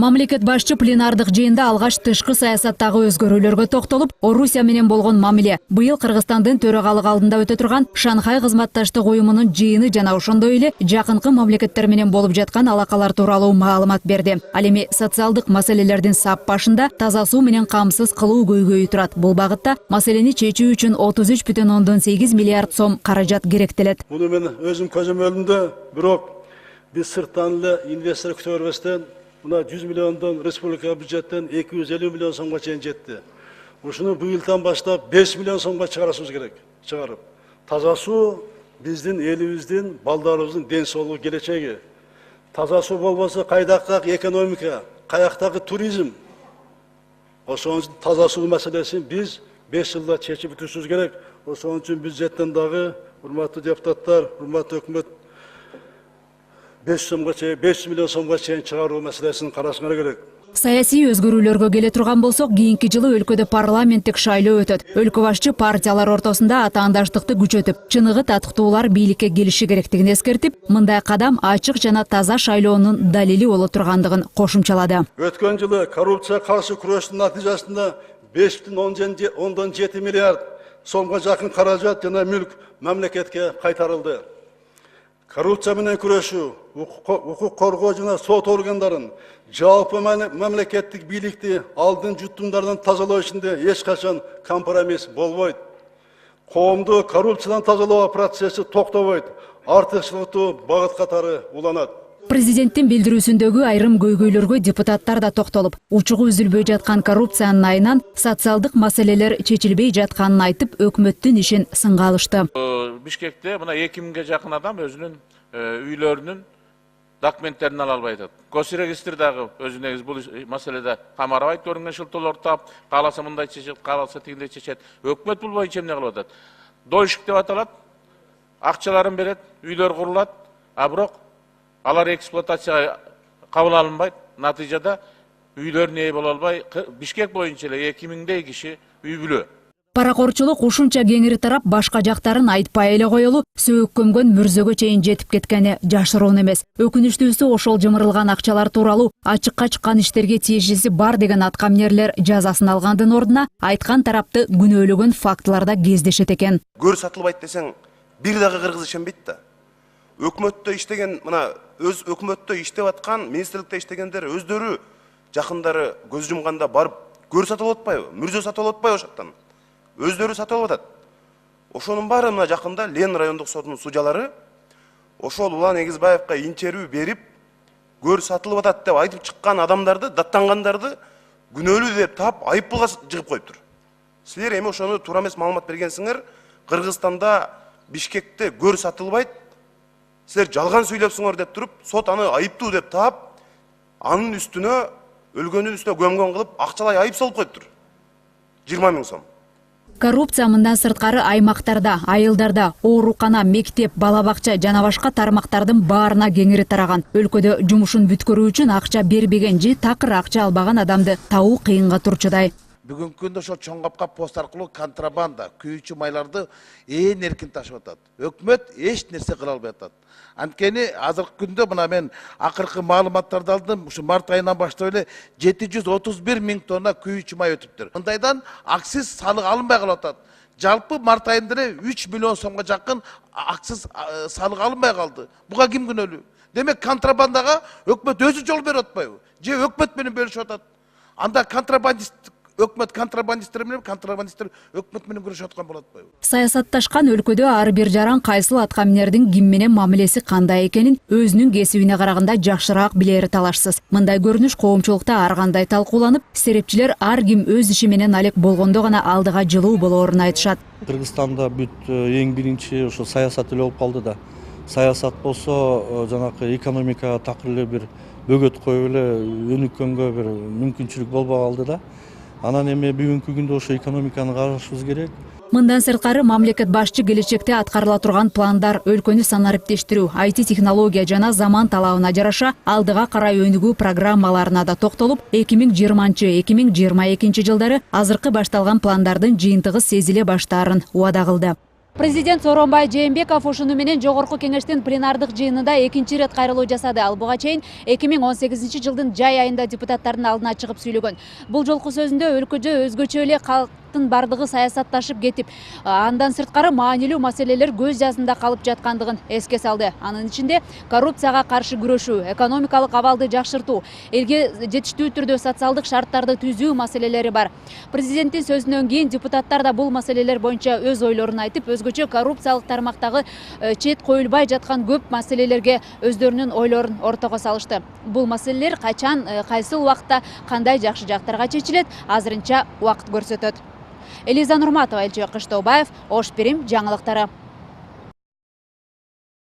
Мамлекет башчы пленардык жыйында алгач тышкы саясаттагы өзгөрүүлөргө токтолуп, Орусия менен болгон мамиле, быйыл Кыргызстандын төрагалык алдында өтө турган Шанхай кызматташтык уюмунун жыйыны жана ошондой эле жакынкы мамлекеттер менен болуп жаткан алакалар тууралуу маалымат берди. Ал эми социалдык маселелердин сап башында таза суу менен камсыз кылуу көйгөйү турат. Бул багытта маселени чечүү үчүн 33,8 миллиард сом каражат керектелет. Муну мен өзүм көзүм önүндө, бирок биз сырттан эле инвестор күтө бербестен мына 100 миллиондон республика бюджеттен 250 миллион сомго чейин жетти. Ушуну быйылдан баштап 5 миллион сомго чыгарышыбыз керек. Чыгарып. Таза суу биздин элибиздин, балдарыбыздын ден соолугу, келечеги. Таза суу болбосо кайдакы экономика, каяктагы туризм. Ошон үчүн таза суу маселесин биз 5 жылда чечип бүтүрүшүбүз керек. Ошон үчүн бюджеттен дагы урматтуу депутаттар, урматтуу өкмөт 500 миллион сомго чейин чыгаруу маселесин карашыңар керек. Саясий өзгөрүүлөргө келе турган болсок, кийинки жылы өлкөдө парламенттик шайлоо өтөт. Өлкө башчы партиялар ортосунда атаандаштыкты күчөтүп, чыныгы татыктуулар бийликке келиши керектигин эскертип, мындай кадам ачык жана таза шайлоонун далили боло тургандыгын кошумчалады. Өткөн жылы коррупцияга каршы күрөштүн натыйжасында 5,7 миллиард сомго жакын каражат жана мүлк мамлекетке кайтарылды. Коррупция менен күрөшүү, укук коргоо жана сот органдарын, жалпы мамлекеттик бийликти алдын жутумдардан тазалоо ишинде эч качан компромисс болбойт. Коомду коррупциядан тазалоо процесси токтобойт. Артыкчылыктуу багыт катары уланат. Президенттин билдирүүсүндөгү айрым көйгөйлөргө депутаттар да токтолуп, учугу үзүлбөй жаткан коррупциянын айынан социалдык маселелер чечилбей жатканын айтып, өкмөттүн ишин сынга алышты. Бишкекте мына 2000ге жакын адам өзүнүн үйлөрүнүн документтерин ала албай атат. Госрегистр дагы өзүнө бул маселеде камарабайт көрүнгөн шылтоолорду таап, кааласа мындай чечет, кааласа тигиндей чечет. Өкмөт бул боюнча эмне кылып атат? Дойшик деп аталат, акчаларын берет, үйлөр курулат, а бирок алар эксплуатацияга кабыл алынбайт. Натыйжада үйлөрүнө ээ боло албай, Бишкек боюнча эле 2000дей киши үй бүлө. Паракорчулук ушунча кеңири тарап, башка жактарын айтпай эле коелу, сөөк көмгөн мүрзөгө чейин жетип кеткени жашыруун эмес. Өкүнүчтүүсү ошол жымырылган акчалар тууралуу ачыкка чыккан иштерге тиешеси бар деген аткаминерлер жазасын алгандын ордуна айткан тарапты күнөөлөгөн фактылар да кездешет экен. Көр сатылбайт десең, бир дагы кыргыз ишенбейт да. Өкмөттө иштеген, мына өз өкмөттө иштеп аткан, министрликте иштегендер өздөрү жакындары көз жумганда барып көр сатып атпайбы, мүрзө сатып атпайбы ошоктон. Өздөрү сатып атат. Ошонун баары мына жакында Лен райондук сотунун судьялары ошол Улан Эгизбаевка инчерүү берип, көр сатылып атат деп айтып чыккан адамдарды, даттангандарды күнөөлүү деп таап, айыппулга жыгып коюптур. Силер эми ошону туура эмес маалымат бергенсиңер, Кыргызстанда Бишкекте көр сатылбайт, силер жалган сүйлөпсүңөр деп туруп, сот аны айыптуу деп таап, анын үстүнө өлгөндүн үстүнө көмгөн кылып, акчалай айып салып коюптур. 20 000 сом. Коррупция мындан сырткары аймактарда, айылдарда, оорукана, мектеп, бала бакча жана башка тармактардын баарына кеңири тараган. Өлкөдө жумушун бүткөрүү үчүн акча бербеген же такыр акча албаган адамды табуу кыйынга турчудай. Бүгүнкү күндө ошол чоң капка пост аркылуу контрабанда, күйүүчү майларды ээн эркин ташып атат. Өкмөт эч нерсе кыла албай атат. Анткени азыркы күндө мына мен акыркы маалыматтарды алдым. Ушу март айынан баштап эле 731 000 тонна күйүүчү май өтүптүр. Мындайдан акциз салык алынбай калып атат. Жалпы март айында эле 3 миллион сомго жакын акциз салык алынбай калды. Буга ким күнөөлүү? Демек контрабандага өкмөт өзү жол берип атпайбы? Же өкмөт менен бөлүшүп атат? Анда контрабандист өкмөт контрабандисттер менен өкмөт менен күрөшүп аткан болот атпайбы? Саясатташкан өлкөдө ар бир жаран кайсыл аткаминердин ким менен мамилеси кандай экенин өзүнүн кесибине караганда жакшыраак билери талашсыз. Мындай көрүнүш коомчулукта ар кандай талкууланып, серепчилер ар ким өз иши менен алек болгондо гана алдыга жылуу болоорун айтышат. Кыргызстанда бүт эң биринчи ошо саясат эле болуп калды да. Саясат болсо жанакы экономикага такыр эле бир бөгөт коюп эле өнүккөнгө бир мүмкүнчүлүк болбой калды да. Анан эми бүгүнкү күндө ошо экономиканы карашыбыз керек. Мындан сырткары мамлекет башчы келечекте аткарыла турган пландар, өлкөнү санариптештирүү, IT технология жана заман талабына жараша алдыга карай өнүгүү программаларына да токтолуп, 2020-2022 жылдары азыркы башталган пландардын жыйынтыгы сезиле баштаарын убада кылды. Президент Сооронбай Жээнбеков ушуну менен жогорку кеңештин пленардык жыйынында экинчи ирет кайрылуу жасады. Ал буга чейин 2018 жылдын жай айында депутаттардын алдына чыгып сүйлөгөн. Бул жолку сөзүндө өлкөдө өзгөчө эле калктын бардыгы саясатташып кетип, андан сырткары маанилүү маселелер көз жазында калып жаткандыгын эске салды. Анын ичинде коррупцияга каршы күрөшүү, экономикалык абалды жакшыртуу, элге жетиштүү түрдө социалдык шарттарды түзүү маселелери бар. Президенттин сөзүнөн кийин депутаттар да бул маселелер боюнча өз ойлорун айтып, өзгөчө коррупциялык тармактагы чет коюлбай жаткан көп маселелерге өздөрүнүн ойлорун ортого салышты. Бул маселелер качан, кайсыл убакта, кандай жакшы жактарга чечилет, азырынча убакыт көрсөтөт. Элиза Нурматова, Элчи Кыштообаев, Ош Бирим жаңылыктары.